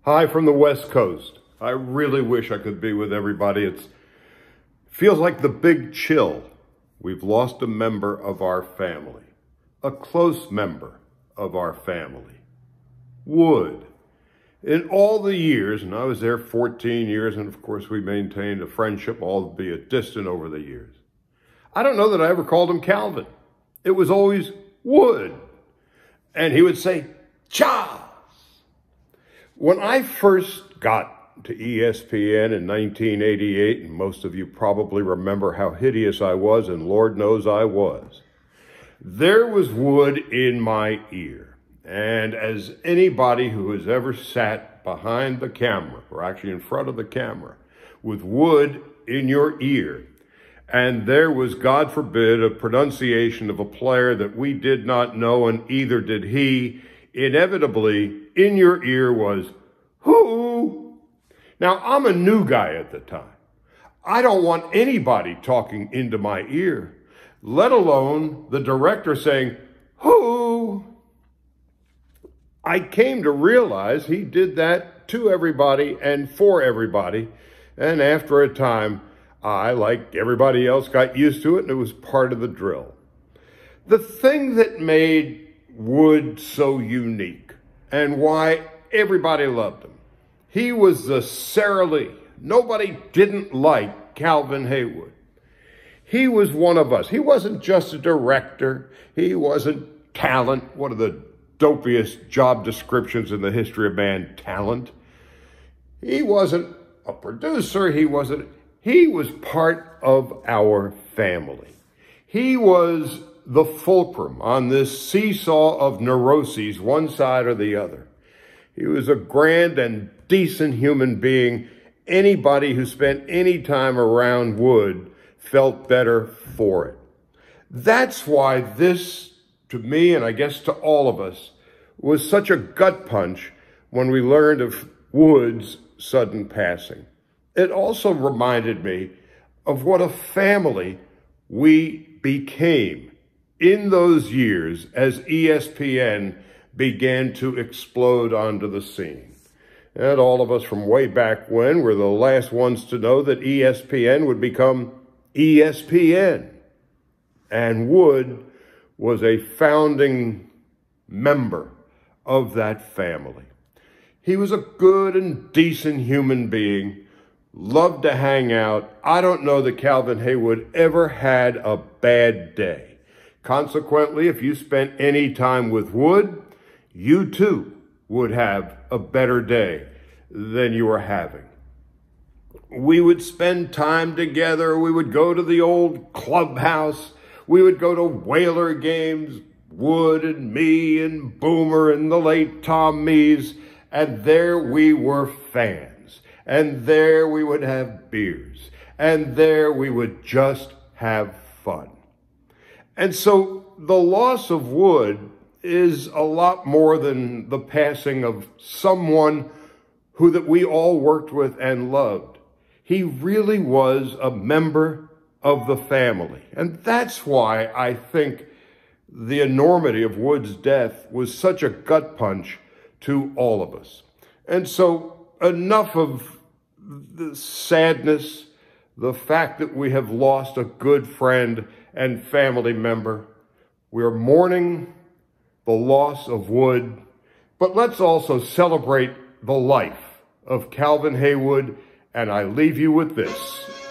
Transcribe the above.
Hi from the West Coast. I really wish I could be with everybody. It feels like the big chill. We've lost a member of our family, a close member of our family. Wood. In all the years, and I was there 14 years, and of course we maintained a friendship, albeit distant over the years. I don't know that I ever called him Calvin. It was always Wood. And he would say, Charles. When I first got to ESPN in 1988, and most of you probably remember how hideous I was, and Lord knows I was, there was Wood in my ear. And as anybody who has ever sat behind the camera, or actually in front of the camera, with Wood in your ear, and there was, God forbid, a pronunciation of a player that we did not know, and either did he, inevitably, in your ear was, who? Now, I'm a new guy at the time. I don't want anybody talking into my ear, let alone the director saying, who? I came to realize he did that to everybody and for everybody, and after a time, I, like everybody else, got used to it, and it was part of the drill. The thing that made Wood so unique, and why everybody loved him, he was the Sara Lee. Nobody didn't like Calvin Haywood. He was one of us. He wasn't just a director. He wasn't talent. One of the dopiest job descriptions in the history of man, talent. He wasn't a producer. He was part of our family. He was the fulcrum on this seesaw of neuroses, one side or the other. He was a grand and decent human being. Anybody who spent any time around Wood felt better for it. That's why this, to me, and I guess to all of us, was such a gut punch when we learned of Wood's sudden passing. It also reminded me of what a family we became in those years as ESPN began to explode onto the scene. And all of us from way back when were the last ones to know that ESPN would become ESPN. And Wood was a founding member of that family. He was a good and decent human being, loved to hang out. I don't know that Calvin Haywood ever had a bad day. Consequently, if you spent any time with Wood, you too would have a better day than you were having. We would spend time together. We would go to the old clubhouse. We would go to Whaler games, Wood and me and Boomer and the late Tom Mees. And there we were fans. And there we would have beers. And there we would just have fun. And so the loss of Wood is a lot more than the passing of someone who that we all worked with and loved. He really was a member of the family. And that's why I think the enormity of Wood's death was such a gut punch to all of us. And so enough of the sadness, the fact that we have lost a good friend and family member. We're mourning the loss of Wood, but let's also celebrate the life of Calvin Haywood, and I leave you with this.